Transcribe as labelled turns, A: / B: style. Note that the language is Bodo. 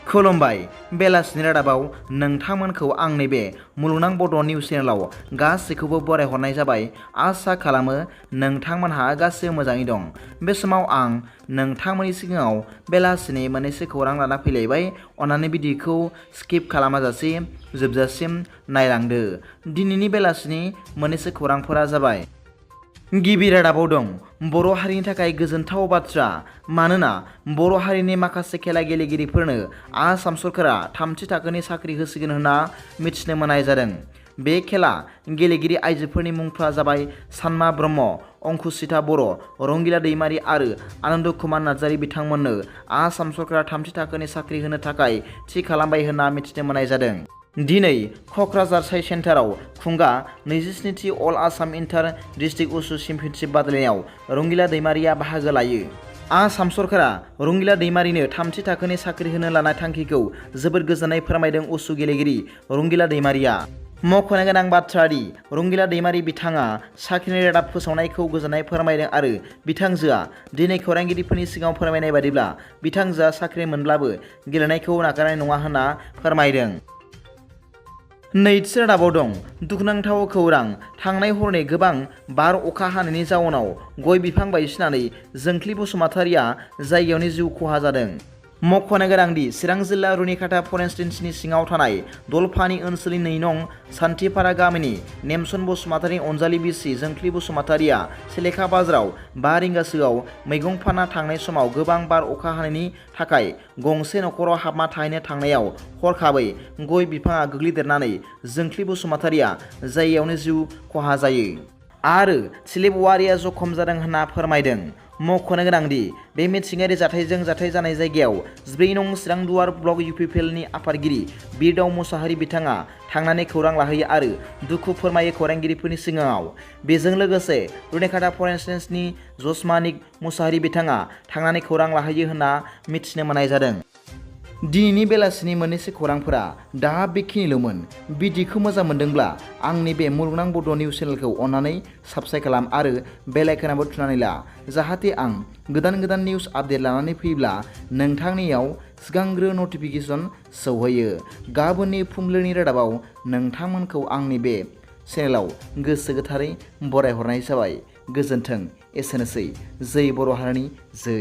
A: खुलुमबाय बेलासिनि रादाबाव नोंथांमोनखौ आंनि बे मुलुगनां बड' निउस चेनेलाव गासैखौबो बरायहरनाय जाबाय। आसा खालामो नोंथांमोनहा गासैबो मोजाङै दं। बे समाव आं नोंथांमोननि सिगाङाव बेलासिनि मोननैसो खौरां लाना फैलायबाय। अन्नानै भिडिअखौ स्किप खालामाजासे जोबजासिम नायलांदो। दिनैनि बेलासिनि मोननैसो खौरांफोरा जाबाय। गिबि रादाबाव दं बर' हारिनि थाखाय गोजोनथाव बाथ्रा, मानोना बर' हारिनि माखासे खेला गेलेगिरिफोरनो आसाम सरकारा 3थि थाखोनि साख्रि होसिगोन होनना मिथिनो मोननाय जादों। बे खेला गेलेगिरि आइजोफोरनि मुंफोरा जाबाय सानमा ब्रह्म, अंकुसिता बर', रंगिला दैमारि आरो आनन्द कुमार नार्जारी। बिथांमोननो आसाम सरकारा 3थि थाखोनि साख्रि होनो थाखाय थि खालामबाय होनना मिथिनो मोननाय जादों। दिनै क'क्राझार साइ सेन्टाराव खुंगा 27थि अल आसाम इन्टार डिस्ट्रिक्ट उसु चेम्पियनशिप बादायलायनायाव रंगिला दैमारिया बाहागो लायो। आसाम सरकारा रंगिला दैमारिनो 3थि थाखोनि साख्रि होनो लानाय थांखिखौ जोबोद गोजोननाय फोरमायदों उसु गेलेगिरि रंगिला दैमारिया। मख'नो गोनां बाथ्रा दि रंगिला दैमारि बिथाङा साख्रिनि रादाब फोसावनायखौ गोजोननाय फोरमायदों आरो बिथांजोआ दिनै खौरांगिरिफोरनि सिगाङाव फोरमायनाय बादिब्ला बिथांजोआ साख्रि मोनब्लाबो गेलेनायखौ नागारनाय नङा होनना फोरमायदों। नैथि रादाबाव दं दुखुनांथाव खौरां, थांनाय हरनै गोबां बार अखा हानायनि जाउनाव गय बिफां बायसिनानै जोंख्लि बसुमतारिया जायगायावनो जिउ खहा जादों। मख'नो गोनांदि चिरां जिल्ला रुनिखाता फरेस्ट रेन्जनि सिङाव थानाय दलफानि ओनसोलनि 2 नं सान्थिपारा गामिनि नेमसन बसुमतारिनि अनजालि बिसि जोंख्लि बसुमतारिया सेलेखा बाजाराव 5 रिंगासोआव मैगं फानना थांनाय समाव गोबां बार अखा हानायनि थाखाय गंसे न'खराव हाबना थाहैनो थांनायाव हरखाबै गय बिफाङा गोग्लैदेरनानै जोंख्लि बसुमतारिया जायगायावनो जिउ खहा जायो आरो सिलिप औवारिया जखम जादों होनना फोरमायदों। मख'नो गोनांदि बे मिथिंगायारि जाथायजों जाथाय जानाय जायगायाव 14 नं चिरां दुवार ब्लक इउपिपिएलनि आफादगिरि बिरदाव मुसाहारि बिथाङा थांनानै खौरां लाहैयो आरो दुखु फोरमायो खौरांगिरिफोरनि सिगाङाव। बेजों लोगोसे रुनिखाता फरेस्ट रेन्जनि जसमानिक मुसाहारि बिथाङा थांनानै खौरां लाहैयो होनना मिथिनो मोननाय जादों। दिनैनि बेलासिनि मोननैसो खौरांफोरा दा बेखिनिल'मोन। भिडिअखौ मोजां मोनदोंब्ला आंनि बे मुलुगनां बड' निउस चेनेलखौ अन्नानै साबस्क्राइब खालाम आरो बेल आइकनआबो थुनानै ला, जाहाथे आं गोदान निउस आपडेट लानानै फैब्ला नोंथांनियाव सिगांग्रो नटिफिकेसन सौहैयो। गाबोननि फुंबिलिनि रादाबाव नोंथांमोनखौ आंनि बे चेनेलाव गोसो गोथारै बरायहरनाय जाबाय। गोजोन्थों। एसेनोसै। जै बर' हारिनि जै।